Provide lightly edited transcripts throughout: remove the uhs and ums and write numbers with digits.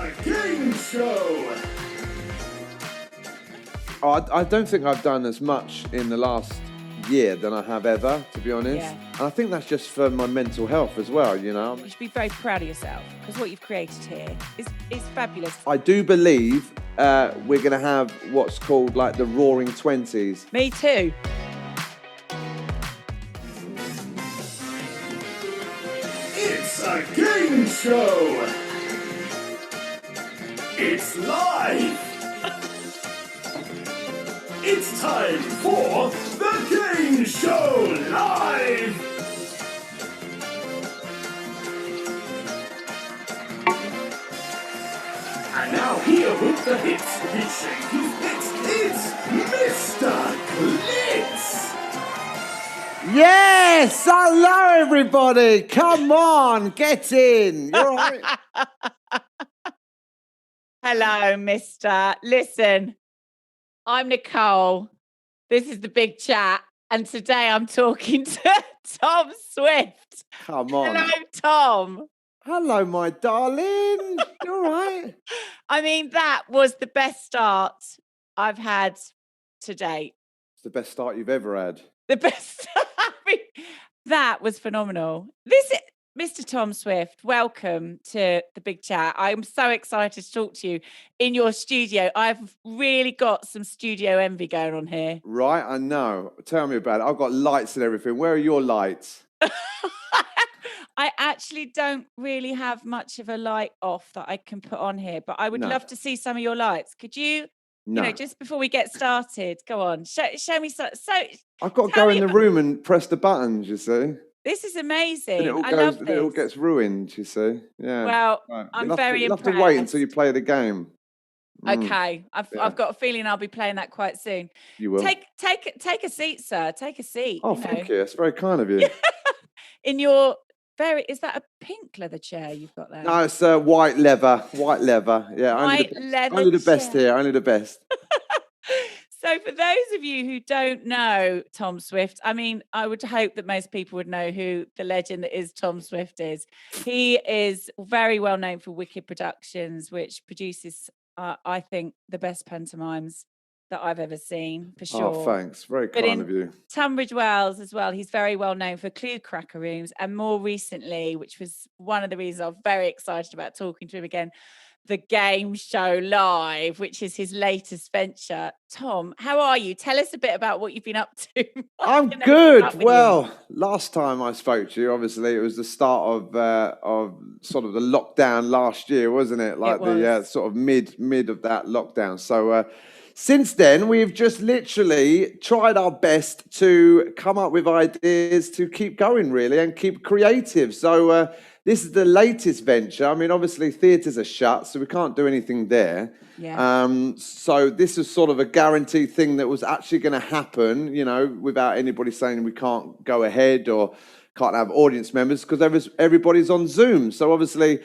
a game show! Oh, I don't think I've done as much in the last year than I have ever, to be honest. Yeah. And I think that's just for my mental health as well, you know. You should be very proud of yourself because what you've created here is fabulous. I do believe we're going to have what's called like the Roaring 20s. Me too. It's a game show! It's live! It's time for the Game Show Live! And now here with the hits, his shake, his hits, it's Mr. Glitz! Yes! Hello, everybody! Come on, get in! You're all right? Hello, mister. Listen, I'm Nicole. This is the big chat. And today I'm talking to Tom Swift. Come on. Hello, Tom. Hello, my darling. You're all right? I mean, that was the best start I've had to date. It's the best start you've ever had. The best. I mean, that was phenomenal. Mr. Tom Swift, welcome to the big chat. I'm so excited to talk to you in your studio. I've really got some studio envy going on here. Right, I know. Tell me about it. I've got lights and everything. Where are your lights? I actually don't really have much of a light off that I can put on here, but I would love to see some of your lights. Could you, just before we get started, go on, show me so. I've got to go in the room and press the buttons, you see. This is amazing. I love this. It all gets ruined, you see. Yeah. Well, right. I'm very impressed. You'll have to wait until you play the game. Okay. I've got a feeling I'll be playing that quite soon. You will. Take a seat, sir. Take a seat. Oh, thank you. That's very kind of you. In your is that a pink leather chair you've got there? No, it's white leather. White leather. Yeah. Only the best here. Only the best. So for those of you who don't know Tom Swift, I mean, I would hope that most people would know who the legend that is Tom Swift is. He is very well known for Wicked Productions, which produces, I think, the best pantomimes that I've ever seen, for sure. Oh, thanks. Very kind of you. Tunbridge Wells as well. He's very well known for Cluecracker Games, and more recently, which was one of the reasons I was very excited about talking to him again, the Game Show Live, which is his latest venture. Tom, how are you? Tell us a bit about what you've been up to. I'm good. Well, last time I spoke to you, obviously, it was the start of sort of the lockdown last year, wasn't it? Like the sort of mid of that lockdown. So since then, we've just literally tried our best to come up with ideas to keep going, really, and keep creative. So this is the latest venture. I mean, obviously, theatres are shut, so we can't do anything there. Yeah. So this is sort of a guaranteed thing that was actually going to happen, without anybody saying we can't go ahead or can't have audience members because everybody's on Zoom. So obviously,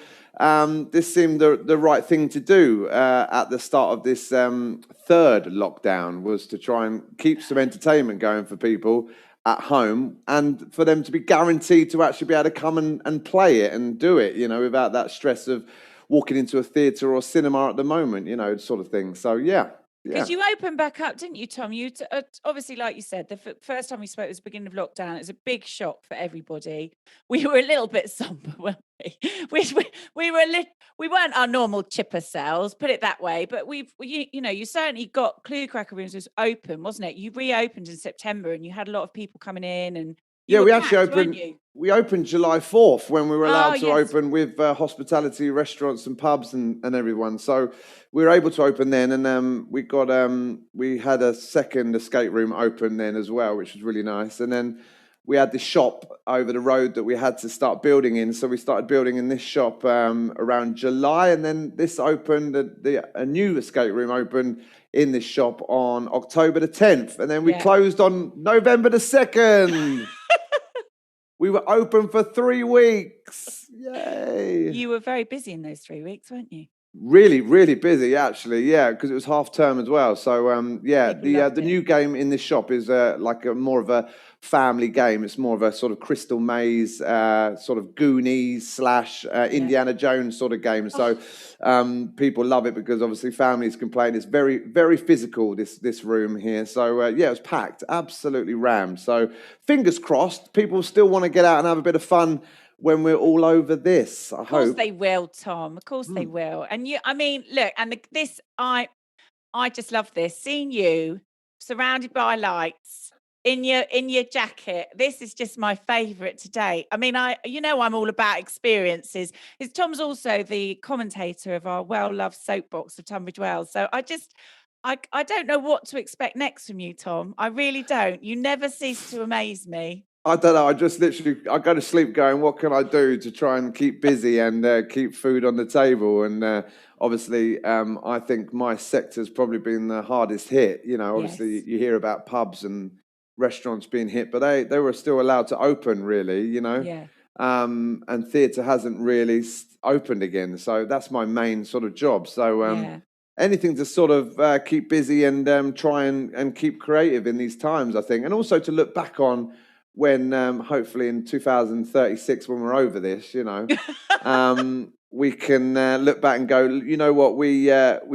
this seemed the right thing to do at the start of this third lockdown, was to try and keep some entertainment going for people at home and for them to be guaranteed to actually be able to come and play it and do it, without that stress of walking into a theatre or cinema at the moment, sort of thing. So, yeah. Because you opened back up, didn't you, Tom? You obviously, like you said, the first time we spoke was the beginning of lockdown. It was a big shock for everybody. We were a little bit somber, weren't we? We weren't our normal chipper selves, put it that way. But you certainly got Cluecracker Rooms was open, wasn't it? You reopened in September, and you had a lot of people coming in, and we actually opened. We opened July 4th when we were allowed to open with hospitality, restaurants and pubs and everyone. So we were able to open then, and we had a second escape room open then as well, which was really nice. And then we had the shop over the road that we had to start building in. So we started building in this shop around July, and then this opened, a new escape room opened in this shop on October the 10th. And then we closed on November the 2nd. We were open for 3 weeks. Yay. You were very busy in those 3 weeks, weren't you? Really busy actually, yeah, because it was half term as well. So yeah, People loved the it. new game in this shop is like a more of a family game. It's more of a sort of Crystal Maze, sort of Goonies slash Indiana Jones sort of game. So people love it because obviously families can play. And it's very physical. This room here. So yeah, it was packed, absolutely rammed. So fingers crossed, people still want to get out and have a bit of fun when we're all over this. I Of course hope they will, Tom. Of course they will. And I mean, look, and this, I just love this. Seeing you surrounded by lights in your jacket. This is just my favourite to date. I mean, I'm all about experiences. Tom's also the commentator of our well-loved soapbox of Tunbridge Wells. So I don't know what to expect next from you, Tom. I really don't. You never cease to amaze me. I don't know. I just literally, I go to sleep going, what can I do to try and keep busy and keep food on the table? And obviously, I think my sector's probably been the hardest hit. You know, obviously Yes. you hear about pubs and restaurants being hit, but they were still allowed to open, really. You know, Yeah. and theatre hasn't really opened again. So that's my main sort of job. So Yeah. anything to sort of keep busy and try and keep creative in these times, I think, and also to look back on when hopefully in 2036 when we're over this, you know, we can look back and go, you know what, we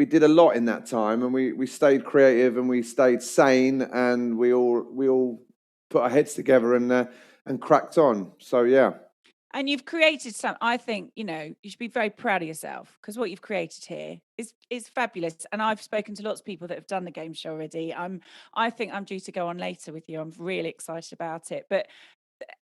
did a lot in that time, and we stayed creative and we stayed sane, and we all put our heads together and cracked on. So yeah. And you've created I think, you should be very proud of yourself, because what you've created here is fabulous. And I've spoken to lots of people that have done the game show already. I think I'm due to go on later with you. I'm really excited about it. But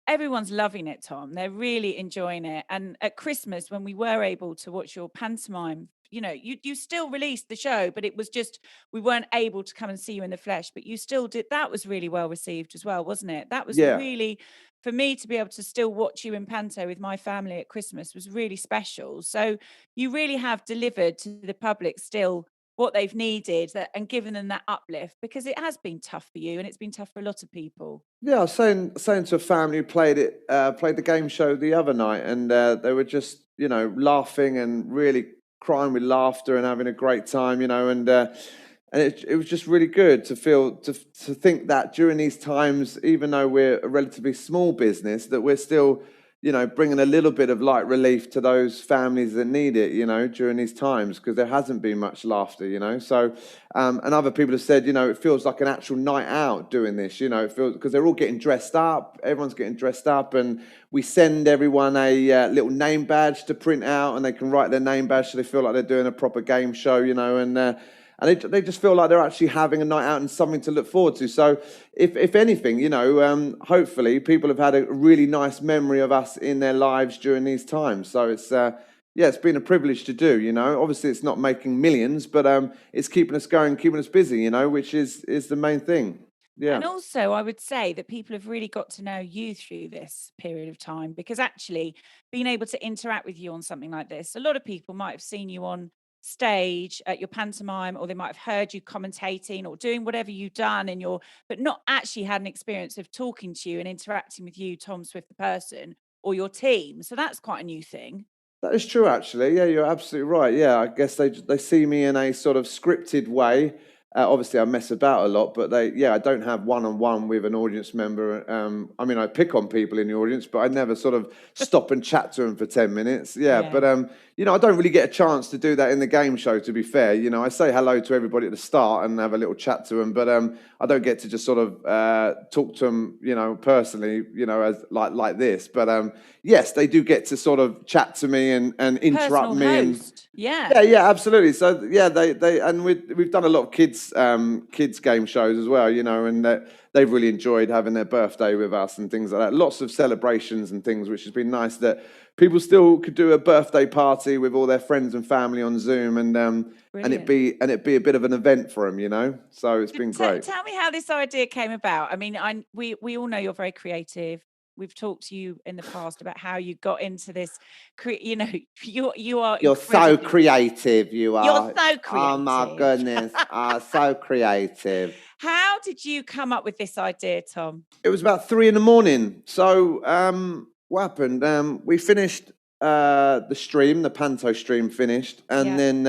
everyone's loving it, Tom. They're really enjoying it. And at Christmas, when we were able to watch your pantomime, you still released the show, but it was just, we weren't able to come and see you in the flesh, but you still did. That was really well received as well, wasn't it? That was Yeah. really, for me to be able to still watch you in panto with my family at Christmas was really special. So you really have delivered to the public still what they've needed, and given them that uplift, because it has been tough for you and it's been tough for a lot of people. Yeah, I was saying to a family who played the game show the other night, and they were just, you know, laughing and really crying with laughter and having a great time, you know, and it was just really good to feel to think that during these times, even though we're a relatively small business, that we're still, you know, bringing a little bit of light relief to those families that need it, you know, during these times, because there hasn't been much laughter, you know. So, and other people have said, you know, it feels like an actual night out doing this, you know, it feels, because they're all getting dressed up, everyone's getting dressed up, and we send everyone a little name badge to print out, and they can write their name badge so they feel like they're doing a proper game show, you know, and they just feel like they're actually having a night out and something to look forward to. So if anything, you know, hopefully people have had a really nice memory of us in their lives during these times. So it's, yeah, it's been a privilege to do, you know. Obviously it's not making millions, but it's keeping us going, keeping us busy, you know, which is the main thing. Yeah. And also, I would say that people have really got to know you through this period of time, because actually being able to interact with you on something like this, a lot of people might have seen you on stage at your pantomime, or they might have heard you commentating or doing whatever you've done but not actually had an experience of talking to you and interacting with you, Tom Swift, the person, or your team. So that's quite a new thing. That is true, actually. Yeah, you're absolutely right. Yeah, I guess they see me in a sort of scripted way. Obviously, I mess about a lot, but I don't have one-on-one with an audience member. I mean, I pick on people in the audience, but I never sort of stop and chat to them for 10 minutes. Yeah, Yeah. but you know, I don't really get a chance to do that in the game show, to be fair. You know, I say hello to everybody at the start and have a little chat to them, but I don't get to just sort of talk to them, you know, personally, you know, as like this. But yes, they do get to sort of chat to me and interrupt Personal me. host. Yeah. Yeah, absolutely. So yeah, they and we've done a lot of kids game shows as well, you know, and they've really enjoyed having their birthday with us and things like that. Lots of celebrations and things, which has been nice that people still could do a birthday party with all their friends and family on Zoom, and it'd be a bit of an event for them, you know. So it's been great. Tell me how this idea came about. I mean, we all know you're very creative. We've talked to you in the past about how you got into this. You know, you are. You're so creative. You are. You're so creative. Oh my goodness, so creative. How did you come up with this idea, Tom? It was about 3 a.m. So what happened? We finished the Panto stream finished, and then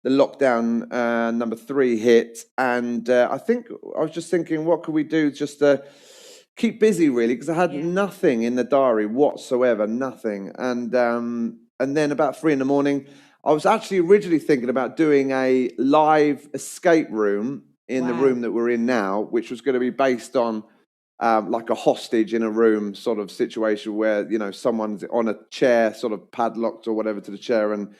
the lockdown number 3 hit, and I think I was just thinking, what could we do just to keep busy, really, because I had nothing in the diary whatsoever, nothing, and then about 3 a.m, I was actually originally thinking about doing a live escape room in the room that we're in now, which was going to be based on like a hostage in a room sort of situation where, you know, someone's on a chair sort of padlocked or whatever to the chair, and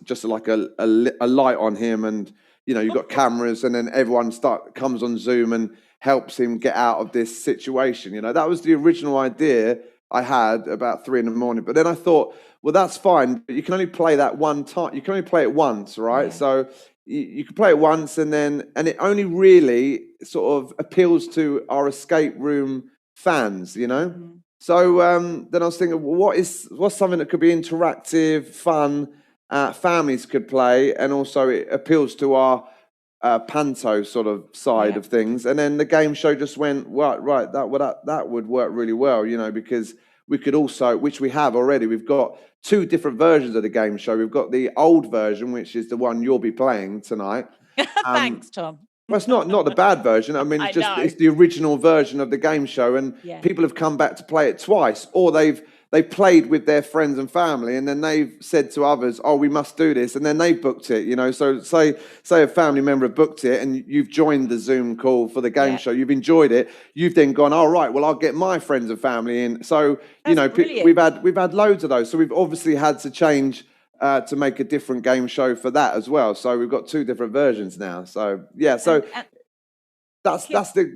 just like a light on him, and, you know, you've got cameras, and then everyone comes on Zoom and helps him get out of this situation. You know, that was the original idea I had about 3 a.m. But then I thought, well, that's fine, but you can only play that one time. You can only play it once, right? So you can play it once, and it only really sort of appeals to our escape room fans, you know. So then I was thinking, well, what's something that could be interactive, fun, families could play, and also it appeals to our Panto sort of side of things. And then the game show just went, right, that would work really well, you know, because we could also, which we have already, we've got 2 different versions of the game show. We've got the old version, which is the one you'll be playing tonight. Thanks, Tom. Well, it's not the bad version. I mean, it's the original version of the game show, and people have come back to play it twice, or they've played with their friends and family, and then they've said to others, "Oh, we must do this," and then they booked it. You know, so say a family member booked it, and you've joined the Zoom call for the game show. You've enjoyed it. You've then gone, "All right, well, I'll get my friends and family in." So you know, we've had loads of those. So we've obviously had to change. To make a different game show for that as well. So we've got 2 different versions now. So that's the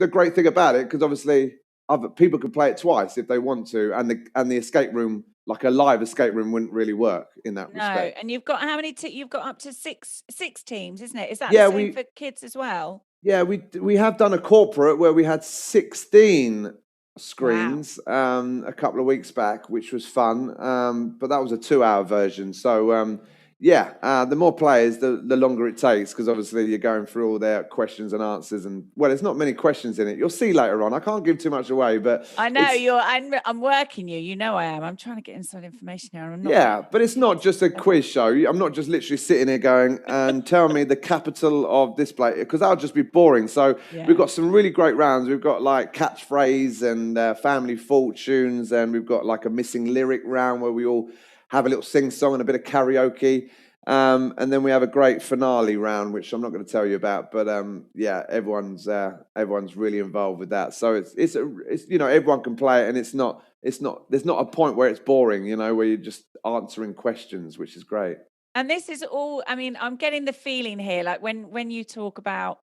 great thing about it, because obviously other people can play it twice if they want to, and the escape room, like a live escape room, wouldn't really work in that respect. And you've got how many? You've got up to six teams, isn't it? Is that the same for kids as well? Yeah, we have done a corporate where we had 16 screens a couple of weeks back, which was fun. But that was a 2-hour version. So the more players, the longer it takes, because obviously you're going through all their questions and answers, and there's not many questions in it. You'll see later on. I can't give too much away, but I know I'm working you. You know I am. I'm trying to get inside information here. I'm not but it's not just a quiz show. I'm not just literally sitting here going and tell me the capital of this place, because that would just be boring. So we've got some really great rounds. We've got like catchphrase and family fortunes, and we've got like a missing lyric round where we all have a little sing-song and a bit of karaoke. And then we have a great finale round, which I'm not going to tell you about, but everyone's really involved with that. So it's you know, everyone can play it, and there's not a point where it's boring, you know, where you're just answering questions, which is great. And this is all, I mean, I'm getting the feeling here, like when you talk about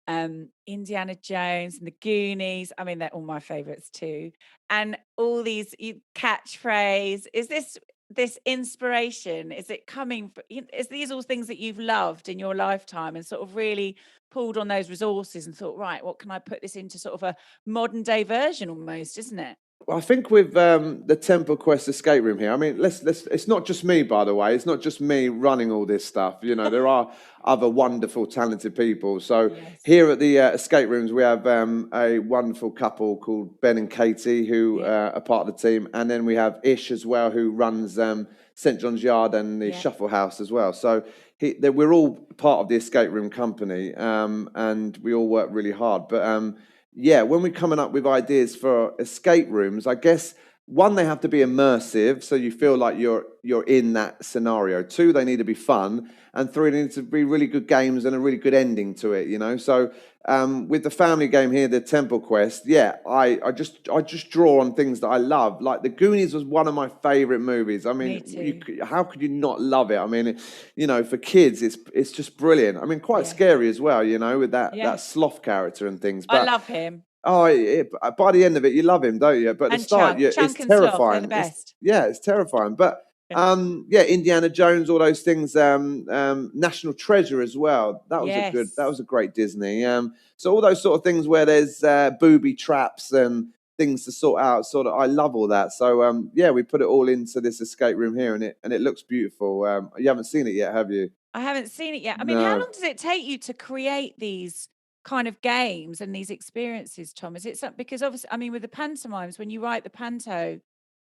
Indiana Jones and the Goonies, I mean, they're all my favorites too, and all these catchphrase, is this inspiration, is it coming, is these all things that you've loved in your lifetime and sort of really pulled on those resources and thought, right, what can I put this into sort of a modern day version almost, isn't it? Well, I think with the Temple Quest escape room here, I mean, let's. It's not just me, by the way. It's not just me running all this stuff. You know, there are other wonderful, talented people. So here at the escape rooms, we have a wonderful couple called Ben and Katie, who are part of the team, and then we have Ish as well, who runs St John's Yard and the Shuffle House as well. So we're all part of the escape room company, and we all work really hard. But when we're coming up with ideas for escape rooms, I guess, one, they have to be immersive, so you feel like you're in that scenario. 2, they need to be fun, and 3, they need to be really good games and a really good ending to it, you know. So with the family game here, the Temple Quest, I just draw on things that I love. Like the Goonies was one of my favorite movies. I mean, how could you not love it? I mean, you know, for kids, it's just brilliant. I mean, quite scary as well, you know, with that sloth character and things. But I love him. Oh, by the end of it, you love him, don't you? But at the start, Chunk it's and terrifying. Sloth, they're the best. It's terrifying. But Indiana Jones, all those things. National Treasure as well. That was a great Disney. So all those sort of things where there's booby traps and things to sort out. Sort of, I love all that. So we put it all into this escape room here, and it looks beautiful. You haven't seen it yet, have you? I haven't seen it yet. I mean, how long does it take you to create these kind of games and these experiences, Tom? Is it something, because obviously, I mean, with the pantomimes, when you write the panto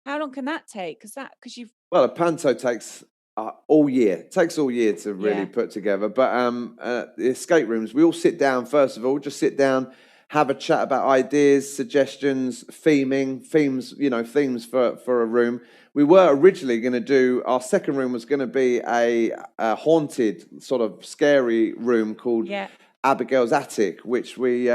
How long can that take? Because you've Well, a panto takes all year. It takes all year to really Yeah. put together. But the escape rooms, we all sit down first of all, just sit down, have a chat about ideas, suggestions, themes, themes for a room. We were originally going to do, our second room was going to be a haunted, sort of scary room called Yeah. Abigail's Attic, which we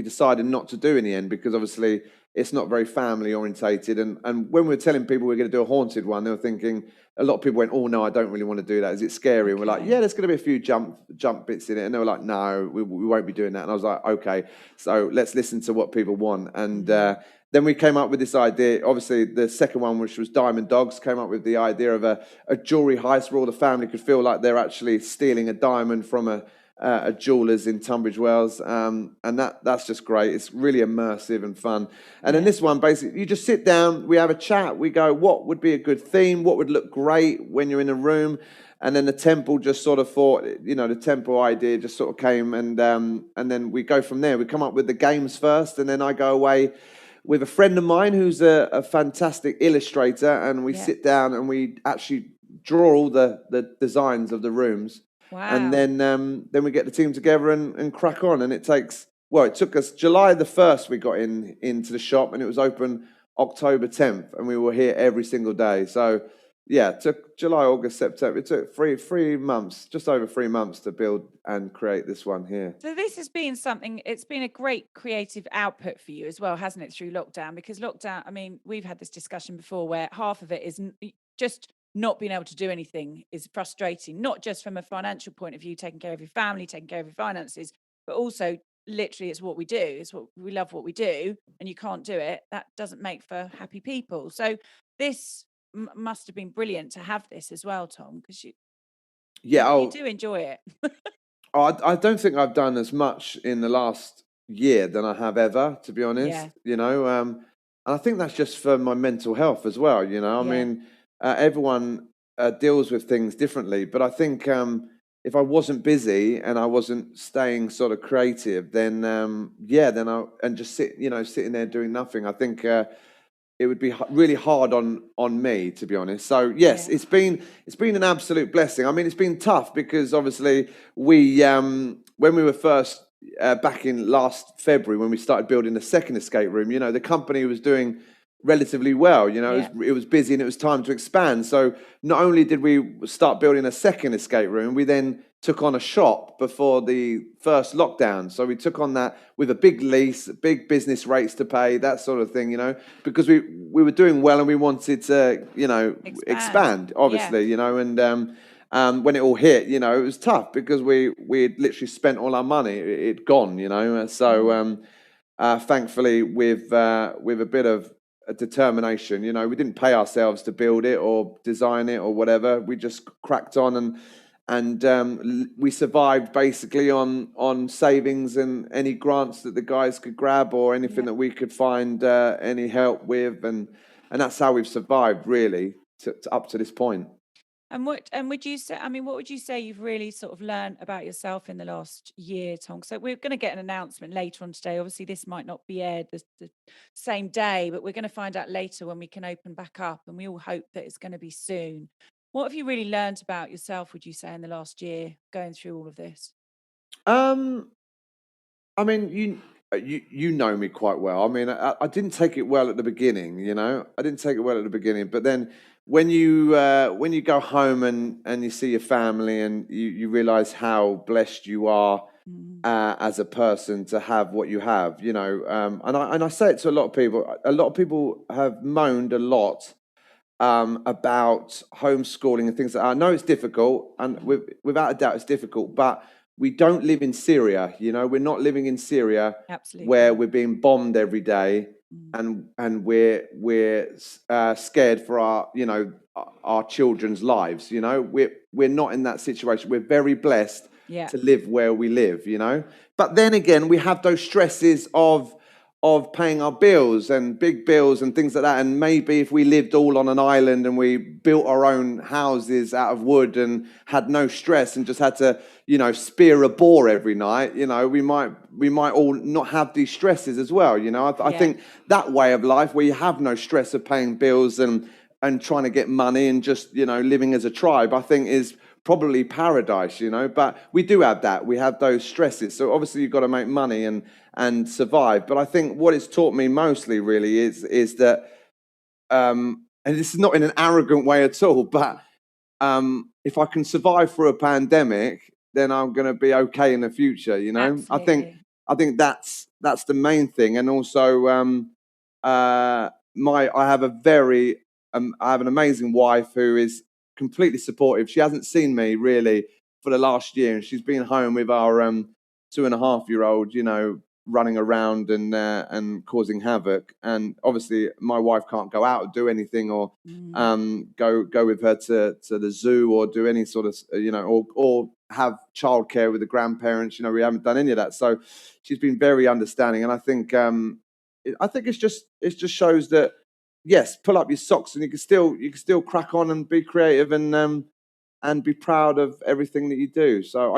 decided not to do in the end because obviously it's not very family orientated. And when we were telling people we're going to do a haunted one, they were thinking, a lot of people went, "Oh no, I don't really want to do that. Is it scary?" And we're like, Okay. "Yeah, there's going to be a few jump bits in it." And they were like, "No, we won't be doing that." And I was like, "Okay, so let's listen to what people want." And then we came up with this idea. Obviously, the second one, which was Diamond Dogs, came up with the idea of a jewelry heist where all the family could feel like they're actually stealing a diamond from a jeweller's in Tunbridge Wells, and that's just great. It's really immersive and fun. And then this one, basically, you just sit down, we have a chat, we go, what would be a good theme? What would look great when you're in a room? And then the temple just sort of thought, the temple idea just sort of came, and then we go from there. We come up with the games first, and then I go away with a friend of mine who's a fantastic illustrator, and we sit down and we actually draw all the designs of the rooms. Wow. And then we get the team together and crack on. And it took us July the 1st we got into the shop, and it was open October 10th, and we were here every single day. So yeah, it took July, August, September. It took 3 months, just over 3 months to build and create this one here. So this has been it's been a great creative output for you as well, hasn't it, through lockdown? Because lockdown, I mean, we've had this discussion before where half of it is just not being able to do anything is frustrating, not just from a financial point of view, taking care of your family, taking care of your finances, but also literally it's what we do. It's what we love what we do, and you can't do it. That doesn't make for happy people. So this must have been brilliant to have this as well, Tom, because you do enjoy it. I don't think I've done as much in the last year than I have ever, to be honest. And I think that's just for my mental health as well. I mean, everyone deals with things differently, but I think if I wasn't busy and I wasn't staying sort of creative, then and just sitting there doing nothing, I think it would be really hard on me, to be honest. So yes, it's been an absolute blessing. I mean, it's been tough because obviously we when we were first back in last February when we started building the second escape room, the company was doing relatively well. It was busy and it was time to expand. So not only did we start building a second escape room, we then took on a shop before the first lockdown. So we took on that with a big lease, big business rates to pay, that sort of thing, because we were doing well and we wanted to, expand obviously, and when it all hit, it was tough because we had literally spent all our money. It'd gone, So thankfully with a bit of determination, we didn't pay ourselves to build it or design it or whatever. We just cracked on and we survived basically on savings and any grants that the guys could grab or anything that we could find any help with, and that's how we've survived really to up to this point. And would you say, I mean, what would you say you've really sort of learned about yourself in the last year, Tom? So we're going to get an announcement later on today. Obviously, this might not be aired the same day, but we're going to find out later when we can open back up, and we all hope that it's going to be soon. What have you really learned about yourself, would you say, in the last year going through all of this? I mean, you know me quite well. I mean, I didn't take it well at the beginning, I didn't take it well at the beginning, but then when you go home and you see your family and you realize how blessed you are as a person to have what you have, and I say it to a lot of people. A lot of people have moaned a lot about homeschooling and things like that. I know it's difficult, and without a doubt it's difficult, but we don't live in Syria, we're not living in Syria. Absolutely. Where we're being bombed every day and we're scared for our children's lives. We're not in that situation. We're very blessed to live where we live. But then again, we have those stresses of of paying our bills and big bills and things like that. And maybe if we lived all on an island and we built our own houses out of wood and had no stress and just had to, spear a boar every night, we might all not have these stresses as well. I think that way of life where you have no stress of paying bills and trying to get money and just, living as a tribe, I think is probably paradise, but we do have that. We have those stresses. So obviously you've got to make money and survive. But I think what it's taught me mostly really is that, and this is not in an arrogant way at all, but if I can survive through a pandemic, then I'm going to be okay in the future. Absolutely. I think that's the main thing. And also, I have an amazing wife who is completely supportive. She hasn't seen me really for the last year, and she's been home with our 2.5-year-old, running around and causing havoc. And obviously, my wife can't go out and do anything, or go with her to the zoo, or do any sort of or have childcare with the grandparents. We haven't done any of that, so she's been very understanding. And I think it just shows that, yes, pull up your socks and you can still crack on and be creative and be proud of everything that you do. So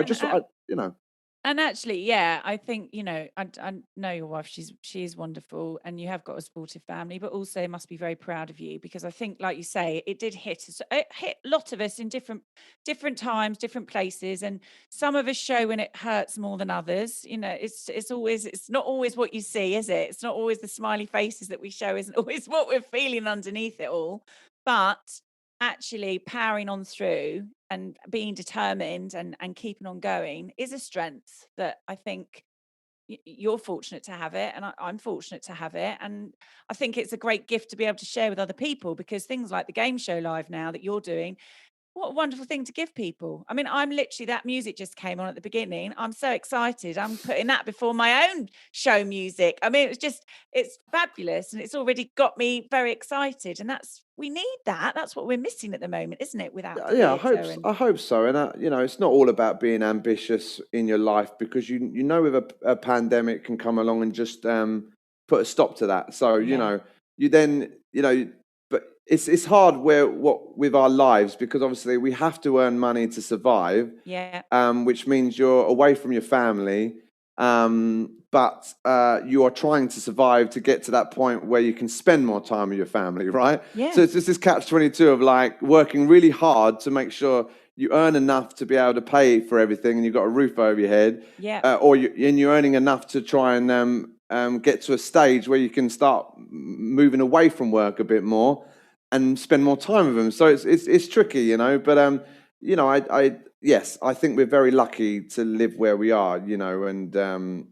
And actually, yeah, I think, I know your wife, she is wonderful, and you have got a supportive family, but also must be very proud of you, because I think, like you say, it did hit us. It hit a lot of us in different times, different places, and some of us show when it hurts more than others. It's not always what you see, is it? It's not always the smiley faces that we show, isn't always what we're feeling underneath it all. But actually powering on through and being determined and keeping on going is a strength that I think you're fortunate to have it, and I'm fortunate to have it. And I think it's a great gift to be able to share with other people, because things like the game show live now that you're doing, what a wonderful thing to give people. I mean, I'm literally, that music just came on at the beginning. I'm so excited. I'm putting that before my own show music. I mean, it's fabulous, and it's already got me very excited. And we need that. That's what we're missing at the moment, isn't it? Without I hope so. And it's not all about being ambitious in your life, because with a pandemic can come along and just put a stop to that. So you then but it's hard with our lives, because obviously we have to earn money to survive. Yeah. Which means you're away from your family. But you are trying to survive to get to that point where you can spend more time with your family, right? Yeah. So it's just this catch-22 of like working really hard to make sure you earn enough to be able to pay for everything, and you've got a roof over your head. Yeah. Or you're earning enough to try and get to a stage where you can start moving away from work a bit more and spend more time with them. So it's tricky, But yes, I think we're very lucky to live where we are, and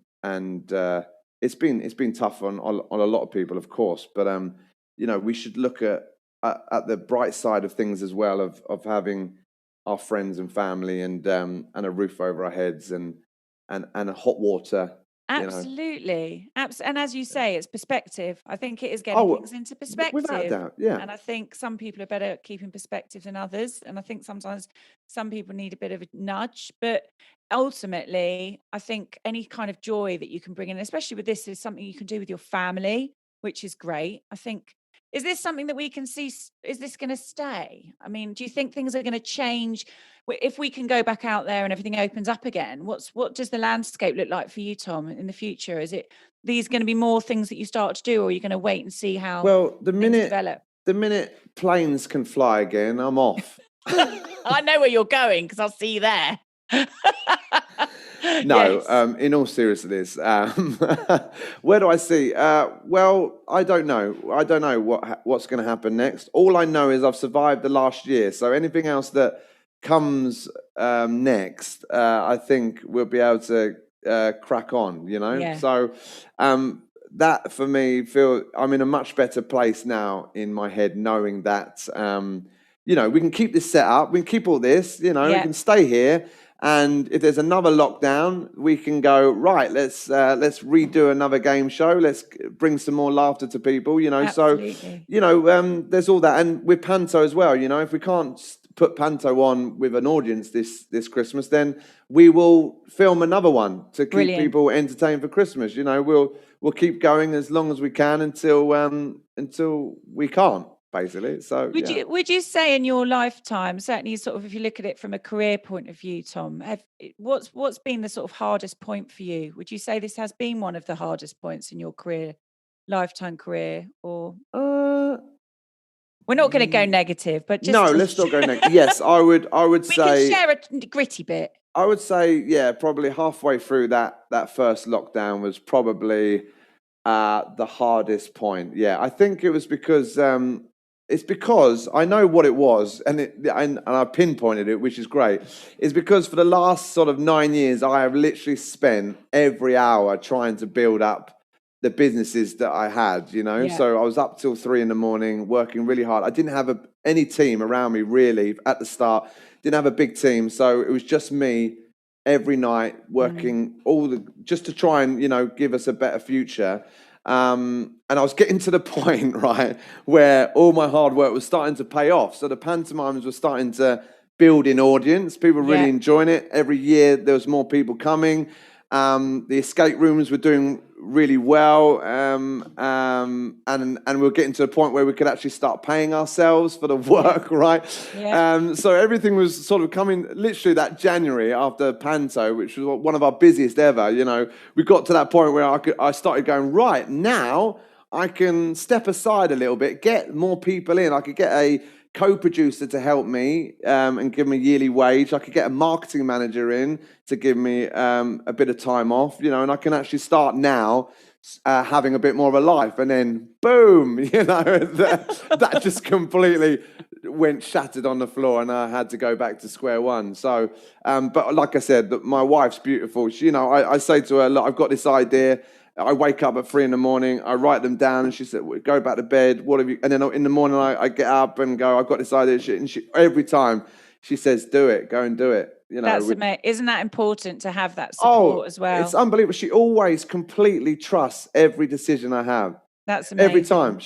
it's been tough on a lot of people, of course. But we should look at the bright side of things as well, of having our friends and family and a roof over our heads and a hot water. Absolutely. And as you say, it's perspective. I think it is getting things into perspective. Without a doubt, yeah. And I think some people are better at keeping perspective than others. And I think sometimes some people need a bit of a nudge. But ultimately, I think any kind of joy that you can bring in, especially with this, is something you can do with your family, which is great. I think, is this something that we can see? Is this going to stay? I mean, do you think things are going to change if we can go back out there and everything opens up again? What does the landscape look like for you, Tom, in the future? Is it these going to be more things that you start to do, or are you going to wait and see how things develop? The minute planes can fly again, I'm off. I know where you're going, because I'll see you there. No, yes. In all seriousness, where do I see? Well, I don't know. I don't know what's going to happen next. All I know is I've survived the last year. So anything else that comes next, I think we'll be able to crack on. Yeah. So that for me, I'm in a much better place now in my head, knowing that we can keep this set up. We can keep all this. We can stay here. And if there's another lockdown, we can go, right, let's redo another game show. Let's bring some more laughter to people, Absolutely. So, there's all that. And with Panto as well, if we can't put Panto on with an audience this Christmas, then we will film another one to keep people entertained for Christmas. we'll keep going as long as we can until we can't, basically. So would you say in your lifetime, certainly sort of if you look at it from a career point of view, Tom, what's been the sort of hardest point for you? Would you say this has been one of the hardest points in your lifetime career, or we're not going to go negative, but just no, let's not go negative. Yes, I would say we can share a gritty bit. I would say, yeah, probably halfway through that first lockdown was probably the hardest point. Yeah, I think it was because it's because I know what it was, and I pinpointed it, which is great. It's because for the last sort of 9 years, I have literally spent every hour trying to build up the businesses that I had, So I was up till 3 a.m, working really hard. I didn't have any team around me really at the start. Didn't have a big team, so it was just me every night working just to try and give us a better future. And I was getting to the point, right, where all my hard work was starting to pay off. So the pantomimes were starting to build in audience. People were really enjoying it. Every year there was more people coming. The escape rooms were doing really well, and we were getting to a point where we could actually start paying ourselves for the work, right? So everything was sort of coming literally that January after Panto, which was one of our busiest ever. We got to that point where I started going, right, now I can step aside a little bit, get more people in. I could get a co-producer to help me and give me a yearly wage. I could get a marketing manager in to give me a bit of time off, and I can actually start now having a bit more of a life. And then boom, that just completely went shattered on the floor, and I had to go back to square one. So, but like I said, my wife's beautiful. She, I say to her, look, I've got this idea. I wake up at 3 a.m, I write them down, and she said, go back to bed. What have you? And then in the morning, I get up and go, I've got this idea. And she every time she says, do it, go and do it. That's amazing. Isn't that important to have that support as well? It's unbelievable. She always completely trusts every decision I have. That's amazing. Every time.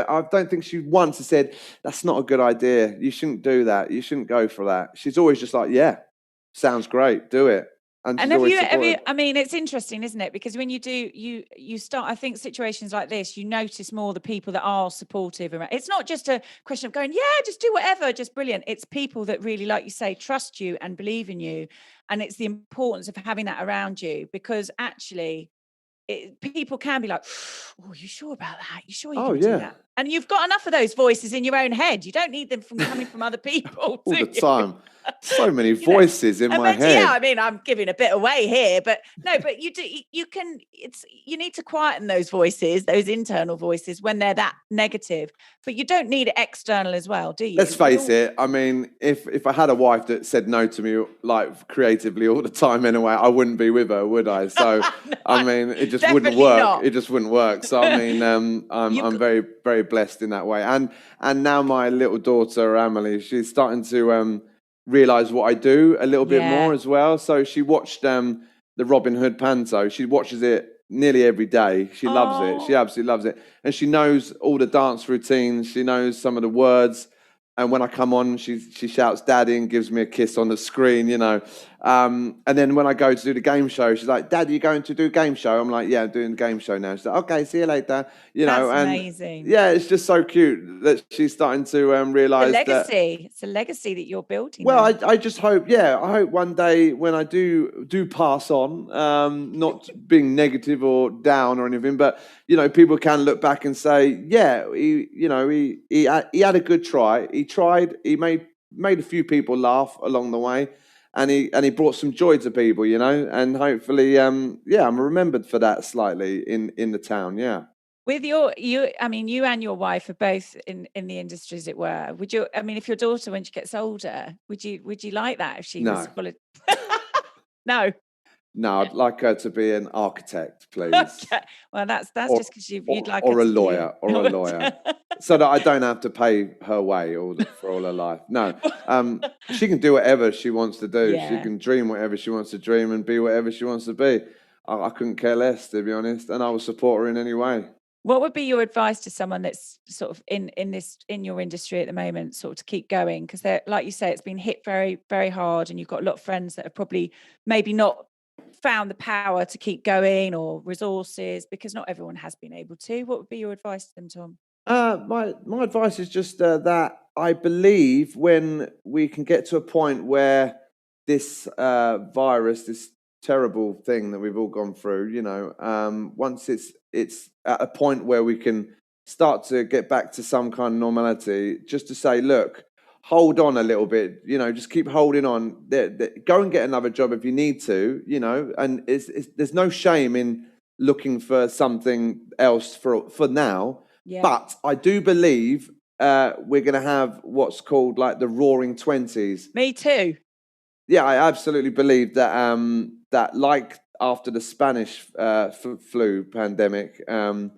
I don't think she once has said, that's not a good idea. You shouldn't do that. You shouldn't go for that. She's always just like, yeah, sounds great. Do it. And have you, I mean, it's interesting, isn't it? Because when you do, you start, I think situations like this, you notice more the people that are supportive. It's not just a question of going, yeah, just do whatever, just brilliant. It's people that really, like you say, trust you and believe in you. And it's the importance of having that around you, because actually people can be like, oh, you sure about that? You sure you can do that? And you've got enough of those voices in your own head. You don't need them coming from other people. All the time. So many voices in my head. Yeah, I mean, I'm giving a bit away here, but no, but you need to quieten those voices, those internal voices when they're that negative, but you don't need it external as well, do you? Let's face it. I mean, if I had a wife that said no to me like creatively all the time anyway, I wouldn't be with her, would I? So, no, I mean, it just wouldn't work. Not. It just wouldn't work. So, I mean, I'm very, very blessed in that way. And now my little daughter, Emily, she's starting to realize what I do a little bit more as well. So she watched the Robin Hood Panto. She watches it nearly every day. She loves it. She absolutely loves it. And she knows all the dance routines. She knows some of the words. And when I come on, she shouts "Daddy" and gives me a kiss on the screen, And then when I go to do the game show, she's like, "Dad, are you going to do a game show?" I'm like, "Yeah, I'm doing the game show now." She's like, "Okay, see you later." That's amazing. Yeah, it's just so cute that she's starting to realize that it's a legacy that you're building. Well, I just hope, I hope one day when I do pass on, not being negative or down or anything, but people can look back and say, yeah, he had a good try. He tried. He made a few people laugh along the way, and he brought some joy to people, and hopefully, I'm remembered for that slightly in the town. Yeah. With I mean, you and your wife are both in the industry, as it were. If your daughter, when she gets older, would you like that if she was full of... No. No, I'd like her to be an architect, please. Okay. Well, that's just because you'd like her a lawyer, so that I don't have to pay her way for all her life. No, she can do whatever she wants to do. Yeah. She can dream whatever she wants to dream and be whatever she wants to be. I couldn't care less, to be honest, and I will support her in any way. What would be your advice to someone that's sort of in your industry at the moment, sort of to keep going? Because like you say, it's been hit very, very hard, and you've got a lot of friends that are probably maybe not found the power to keep going or resources, because not everyone has been able to, what would be your advice to them, Tom? My advice is just that I believe when we can get to a point where this virus, this terrible thing that we've all gone through, once it's at a point where we can start to get back to some kind of normality, just to say, look, hold on a little bit, just keep holding on. Go and get another job if you need to, and there's no shame in looking for something else for now. Yeah. But I do believe we're going to have what's called like the Roaring 20s. Me too. Yeah, I absolutely believe that that like after the Spanish flu pandemic in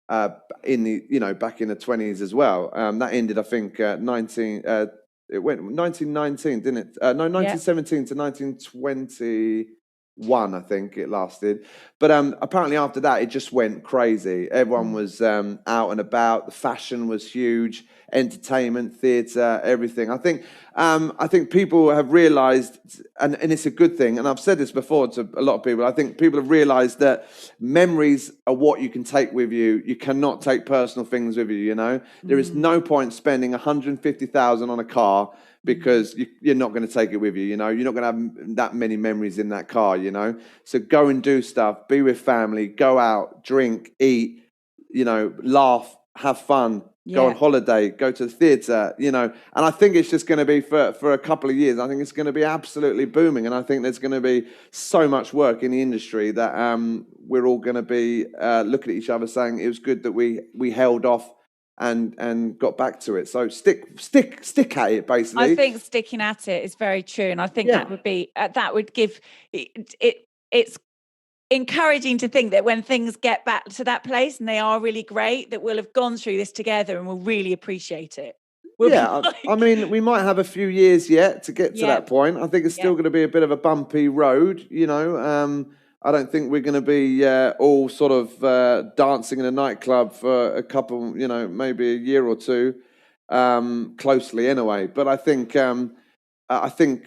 the back in the 20s as well. That ended, I think, it went 1919, didn't it? No, 1917 to 1921, I think it lasted. But apparently after that, it just went crazy. Everyone was out and about. The fashion was huge. Entertainment, theatre, everything. I think people have realised, and it's a good thing, and I've said this before to a lot of people, I think people have realised that memories are what you can take with you. You cannot take personal things with you, There is no point spending 150,000 on a car because you're not going to take it with you, You're not going to have that many memories in that car, So go and do stuff, be with family, go out, drink, eat, laugh, have fun. Go on holiday, go to the theatre, and I think it's just going to be for a couple of years. I think it's going to be absolutely booming, and I think there's going to be so much work in the industry that we're all going to be looking at each other saying it was good that we held off and got back to it. So stick at it, basically. I think sticking at it is very true, and I think that would give it's encouraging to think that when things get back to that place and they are really great, that we'll have gone through this together and we'll really appreciate it. I mean, we might have a few years yet to get to that point. I think it's still going to be a bit of a bumpy road, I don't think we're going to be all sort of dancing in a nightclub for a couple, maybe a year or two, closely anyway. But I think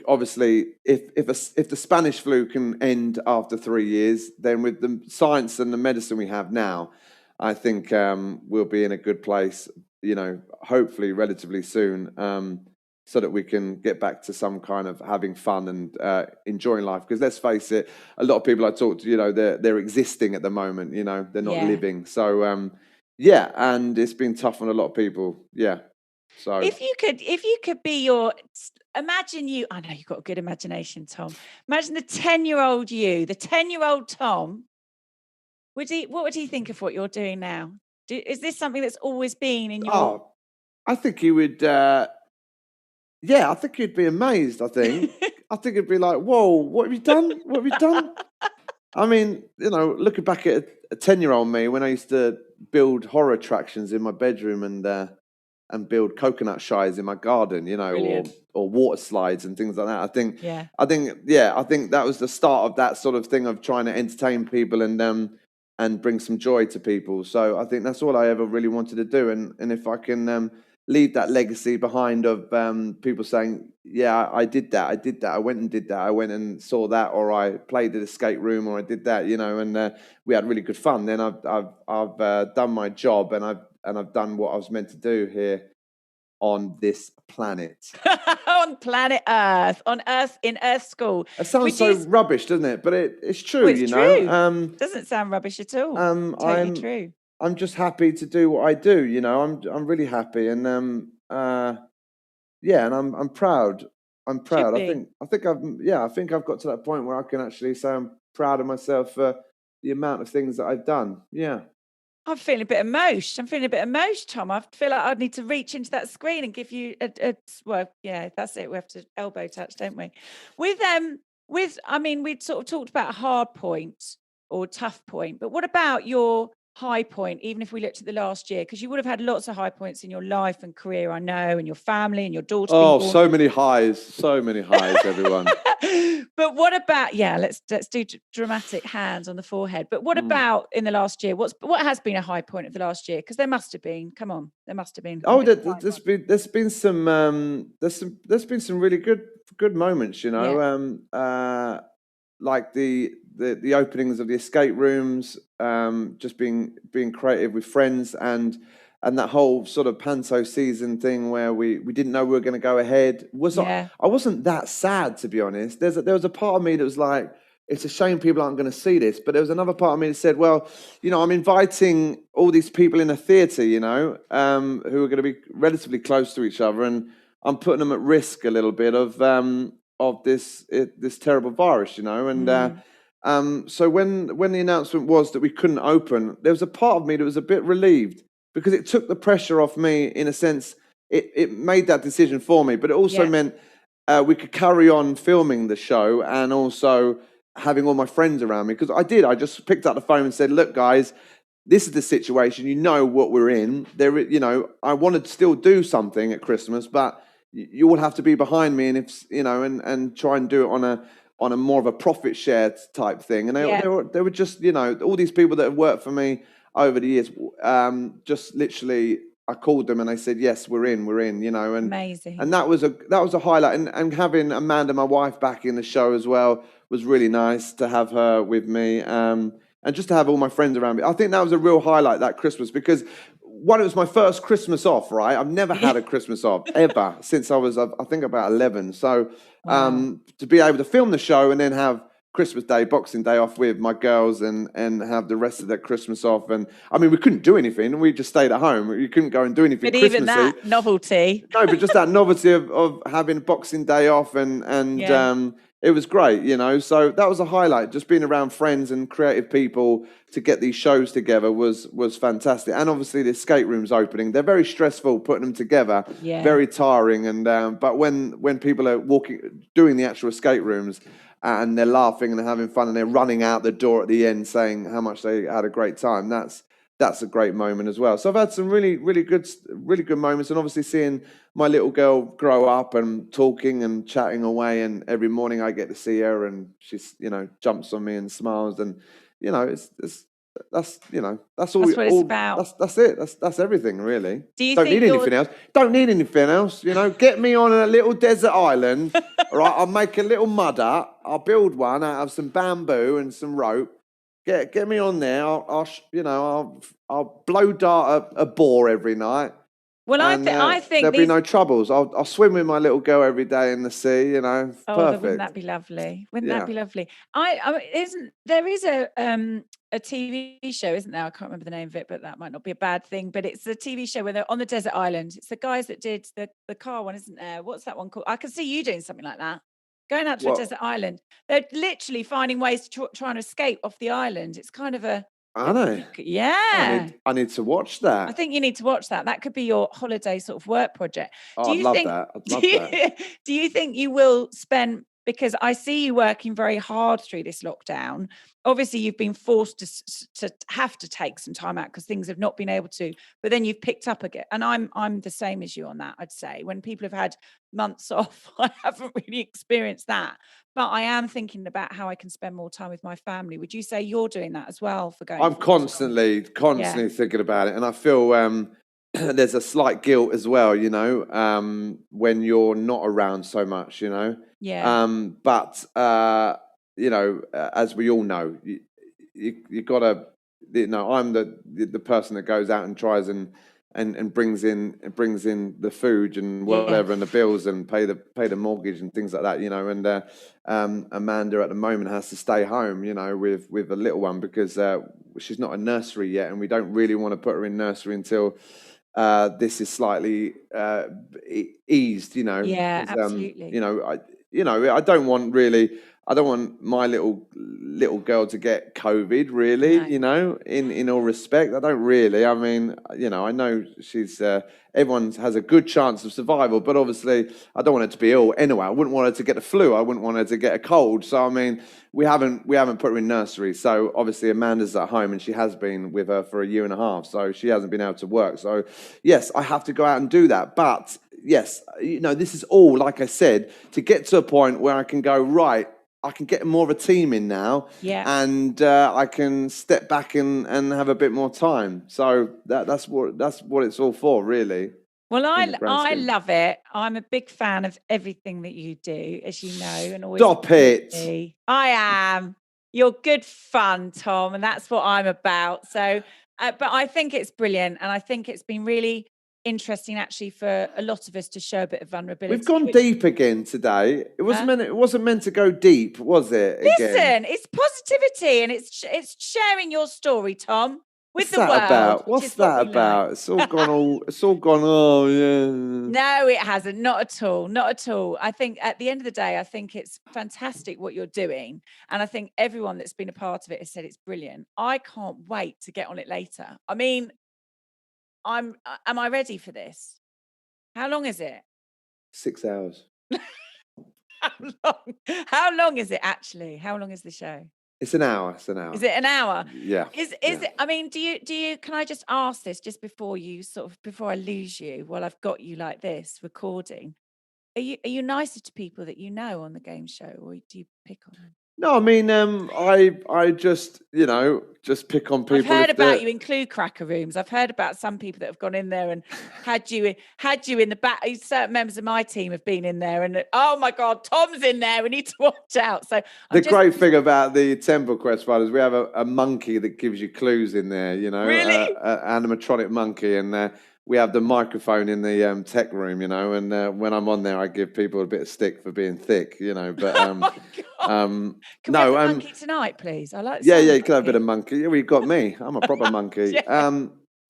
obviously if the Spanish flu can end after 3 years, then with the science and the medicine we have now, I think we'll be in a good place, hopefully relatively soon, so that we can get back to some kind of having fun and enjoying life. Because let's face it, a lot of people I talk to, they're existing at the moment, they're not living. So and it's been tough on a lot of people. Yeah. So if you could be imagine I know you've got a good imagination, Tom. Imagine the 10-year-old you, the 10-year-old Tom. What would he think of what you're doing now? Is this something that's always been in your? Oh, I think he would. I think he'd be amazed. I think he'd be like, "Whoa, what have you done? What have you done?" I mean, looking back at a 10-year-old me when I used to build horror attractions in my bedroom and build coconut shies in my garden, or water slides and things like that. I think that was the start of that sort of thing of trying to entertain people and bring some joy to people. So I think that's all I ever really wanted to do. And if I can leave that legacy behind of people saying, yeah, I did that. I went and did that. I went and saw that, or I played at escape room, or I did that, and we had really good fun. Then I've done my job, and I've done what I was meant to do here on this planet. On planet Earth, in Earth School. It sounds so rubbish, doesn't it? But it's true, it's true. Doesn't sound rubbish at all. Totally true. I'm just happy to do what I do, I'm really happy, and and I'm proud. I'm proud. I think I've got to that point where I can actually say I'm proud of myself for the amount of things that I've done. Yeah. I'm feeling a bit emotional, Tom. I feel like I'd need to reach into that screen and give you that's it. We have to elbow touch, don't we? We'd sort of talked about a hard point or tough point, but what about your high point, even if we looked at the last year? Because you would have had lots of high points in your life and career, I know, and your family and your daughter. Oh, so many highs, everyone. But what about, let's do dramatic hands on the forehead. But what about in the last year? What has been a high point of the last year? Because there must have been. Come on, there must have been. Oh, there's been some really good moments. like the openings of the escape rooms, just being creative with friends, and that whole sort of panto season thing where we didn't know we were going to go ahead. I wasn't that sad, to be honest. There was a part of me that was like, it's a shame people aren't going to see this. But there was another part of me that said, well, I'm inviting all these people in a theatre, who are going to be relatively close to each other, and I'm putting them at risk a little bit of this terrible virus, and so when the announcement was that we couldn't open, there was a part of me that was a bit relieved, because it took the pressure off me. In a sense, it made that decision for me, but it also meant we could carry on filming the show and also having all my friends around me. Because I just picked up the phone and said, look, guys, this is the situation. You know what we're in. I wanted to still do something at Christmas, but you all have to be behind me, and and try and do it on a more of a profit share type thing. And they were just, all these people that have worked for me over the years, just literally, I called them and they said, yes, we're in, and amazing. And that was a highlight. And having Amanda, my wife, back in the show as well was really nice to have her with me. And just to have all my friends around me. I think that was a real highlight that Christmas, because one, it was my first Christmas off, right? I've never had a Christmas off ever since I was, I think, about 11. So to be able to film the show and then have Christmas Day, Boxing Day off with my girls, and have the rest of that Christmas off. And I mean, we couldn't do anything. We just stayed at home. You couldn't go and do anything. But even that novelty. No, but just that novelty of having Boxing Day off, and it was great, So that was a highlight. Just being around friends and creative people to get these shows together was fantastic. And obviously the escape rooms opening, they're very stressful putting them together, very tiring. And but when people are doing the actual escape rooms, and they're laughing and they're having fun and they're running out the door at the end saying how much they had a great time, that's a great moment as well. So I've had some really good moments, and obviously seeing my little girl grow up and talking and chatting away, and every morning I get to see her and she's jumps on me and smiles, and that's all. That's what it's about. That's it. That's everything, really. Don't need anything else. Don't need anything else. Get me on a little desert island. All right, I'll make a little mud hut. I'll build one out of some bamboo and some rope. Get me on there. I'll blow dart a boar every night. Well, I think there'll be no troubles. I'll swim with my little girl every day in the sea. Perfect. Wouldn't that be lovely? Wouldn't that be lovely? There is a TV show, isn't there? I can't remember the name of it, but that might not be a bad thing. But it's a TV show where they're on the desert island. It's the guys that did the car one, isn't there? What's that one called? I can see you doing something like that. Going out to a desert island. They're literally finding ways to try and escape off the island. It's kind of a... I know. Yeah. I need to watch that. I think you need to watch that. That could be your holiday sort of work project. I'd love that. Do you think you will spend... Because I see you working very hard through this lockdown. Obviously, you've been forced to have to take some time out because things have not been able to. But then you've picked up again, and I'm the same as you on that. I'd say when people have had months off, I haven't really experienced that. But I am thinking about how I can spend more time with my family. Would you say you're doing that as well for going? I'm constantly thinking about it, and I feel there's a slight guilt as well, when you're not around so much, Yeah. But as we all know, you gotta, I'm the person that goes out and tries and brings in the food and whatever, and the bills, and pay the mortgage and things like that, and Amanda at the moment has to stay home, with a little one, because she's not in nursery yet, and we don't really want to put her in nursery until this is slightly eased, Yeah, absolutely. I don't want my little girl to get COVID, really, No. in all respect. I don't really. I mean, I know she's everyone has a good chance of survival, but obviously I don't want her to be ill anyway. I wouldn't want her to get the flu. I wouldn't want her to get a cold. So I mean, we haven't put her in nursery. So obviously Amanda's at home, and she has been with her for 1.5 years. So she hasn't been able to work. So yes, I have to go out and do that. But yes, this is all, like I said, to get to a point where I can go, right, I can get more of a team in now, and I can step back and have a bit more time. So that's what it's all for, really. Well, in the grand I scheme. love it. I'm a big fan of everything that you do, as you know, and always. Stop it. I am. You're good fun, Tom, and that's what I'm about. So, but I think it's brilliant, and I think it's been really interesting, actually, for a lot of us to show a bit of vulnerability. We've gone deep again today. It wasn't meant to go deep, was it? Listen, it's positivity, and it's sharing your story, Tom. With the world. About? What's that about? It's all gone. Oh yeah. No, it hasn't. Not at all. Not at all. I think at the end of the day, I think it's fantastic what you're doing, and I think everyone that's been a part of it has said it's brilliant. I can't wait to get on it later. I mean, am I ready for this? How long is it? 6 hours. How long is it actually? How long is the show? It's an hour. Is it an hour? Yeah. Is it? I mean, do you? Can I just ask this just before I lose you? While I've got you like this recording, are you nicer to people that you know on the game show, or do you pick on them? No, I mean, I just, just pick on people. I've heard about you in Cluecracker rooms. I've heard about some people that have gone in there and had you in the back. Certain members of my team have been in there, and oh my God, Tom's in there. We need to watch out. So the great thing about the Temple Quest fighters, we have a monkey that gives you clues in there. Really, an animatronic monkey, and we have the microphone in the tech room. And when I'm on there, I give people a bit of stick for being thick. But can we have the monkey tonight, please? I like. Yeah, you can have a bit of monkey. Well, you've got me. I'm a proper monkey.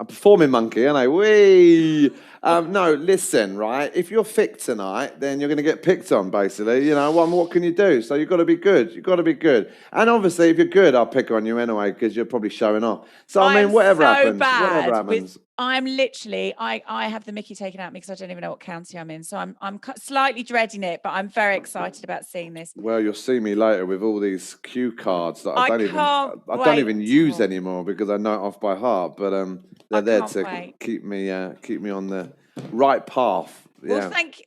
A performing monkey, aren't I? Whee! No, listen, right? If you're thick tonight, then you're going to get picked on, basically. What can you do? So you've got to be good. You've got to be good. And obviously, if you're good, I'll pick on you anyway, because you're probably showing off. So, I mean, whatever happens. I'm literally, I have the mickey taken out of me because I don't even know what county I'm in. So I'm slightly dreading it, but I'm very excited about seeing this. Well, you'll see me later with all these cue cards that I don't even use anymore because I know it off by heart. But they're there to keep me on the right path. Yeah. Well, thank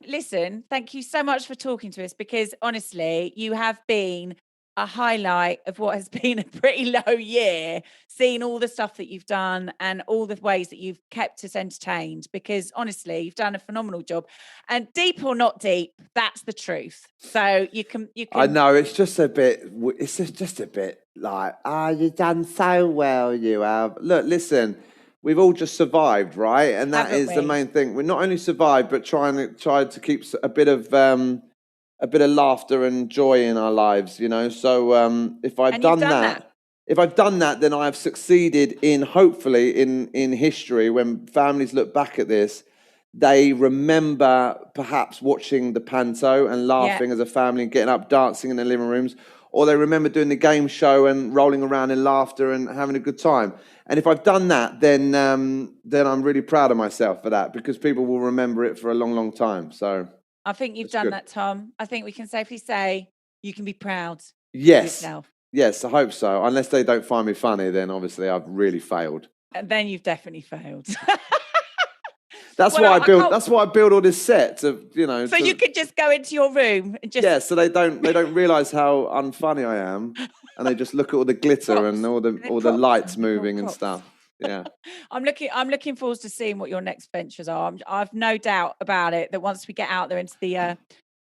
you so much for talking to us, because honestly, you have been a highlight of what has been a pretty low year, seeing all the stuff that you've done and all the ways that you've kept us entertained, because honestly, you've done a phenomenal job. And deep or not deep, that's the truth. So you can I know, it's just a bit like, you've done so well, you have. Look, listen, we've all just survived, right? And that is the main thing. We're not only survived, but tried to keep a bit of laughter and joy in our lives, So if I've done that, then I have succeeded in, hopefully, in history. When families look back at this, they remember perhaps watching the panto and laughing as a family and getting up, dancing in their living rooms, or they remember doing the game show and rolling around in laughter and having a good time. And if I've done that, then I'm really proud of myself for that, because people will remember it for a long, long time. So I think you've done that, Tom. I think we can safely say you can be proud of yourself. Yes, I hope so. Unless they don't find me funny, then obviously I've really failed. And then you've definitely failed. That's why I build all this set to, So you could just go into your room and just so they don't realise how unfunny I am, and they just look at all the glitter and all the lights moving and stuff. Yeah. I'm looking forward to seeing what your next ventures are. I've no doubt about it that once we get out there into the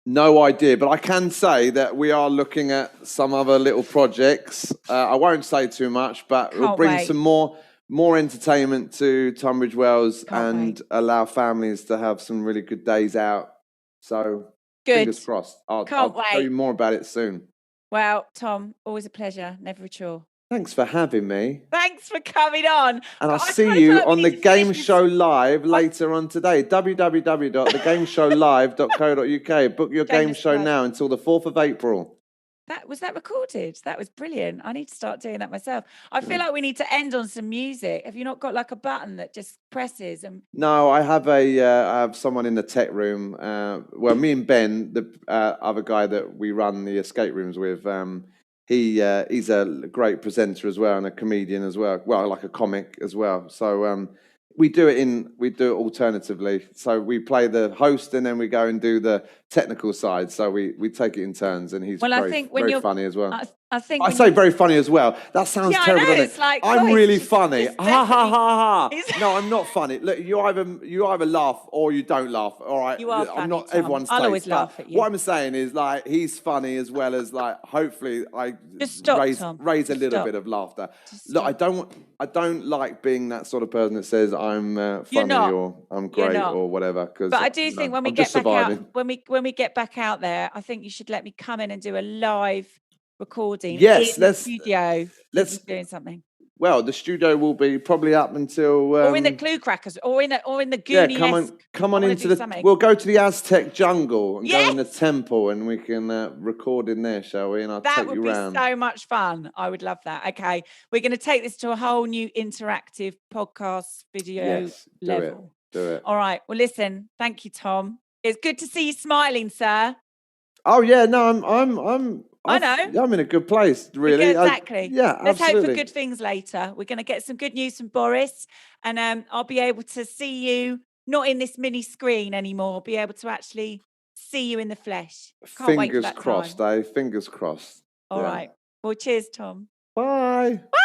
no idea, but I can say that we are looking at some other little projects. I won't say too much, but we'll bring some more entertainment to Tunbridge Wells and allow families to have some really good days out. So fingers crossed. I'll tell you more about it soon. Well, Tom, always a pleasure, never a chore. Thanks for having me. Thanks for coming on. And I'll see you on the Game Show Live later on today. www.thegameshowlive.co.uk. Book your game show now until the 4th of April. Was that recorded? That was brilliant. I need to start doing that myself. I feel like we need to end on some music. Have you not got like a button that just presses? No, I have I have someone in the tech room. Well, me and Ben, the other guy that we run the escape rooms with, he's a great presenter as well and a comedian as well. Well, like a comic as well. So we do it alternatively. So we play the host and then we go and do the technical side, so we take it in turns, and he's very funny as well. I think I say very funny as well. That sounds terrible, doesn't it? It's like, I'm God, really it's just- funny. it's Ha ha ha definitely- ha. No, I'm not funny. Look, you either laugh or you don't laugh. All right. You are funny, I'm not Tom. everyone's I'll taste, always but laugh at you. what I'm saying is, like, he's funny as well as, like, hopefully I Just stop, raise Tom. a Just little stop. bit of laughter. Just Look, stop. I don't like being that sort of person that says I'm You're funny not. or I'm You're great not. or whatever. Because But I do think when we I'm get just back surviving. out, when we get back out there, I think you should let me come in and do a live recording Yes, in the studio. let's doing something. Well, the studio will be probably up until or in the Cluecrackers, or in the Goonie. come on into the. Something. We'll go to the Aztec jungle and go in the Yes! temple, and we can record in there, shall we? And I'll That take would you be round. so much fun. I would love that. Okay, we're going to take this to a whole new interactive podcast video level. Do it. All right. Well, listen. Thank you, Tom. It's good to see you smiling, sir. Oh yeah, no, I know. I'm in a good place, really. Exactly. Let's absolutely. hope for good things later. We're going to get some good news from Boris, and I'll be able to see you not in this mini screen anymore. I'll be able to actually see you in the flesh. Can't wait for that Fingers crossed, time. Fingers crossed. All right. Well, cheers, Tom. Bye. Bye.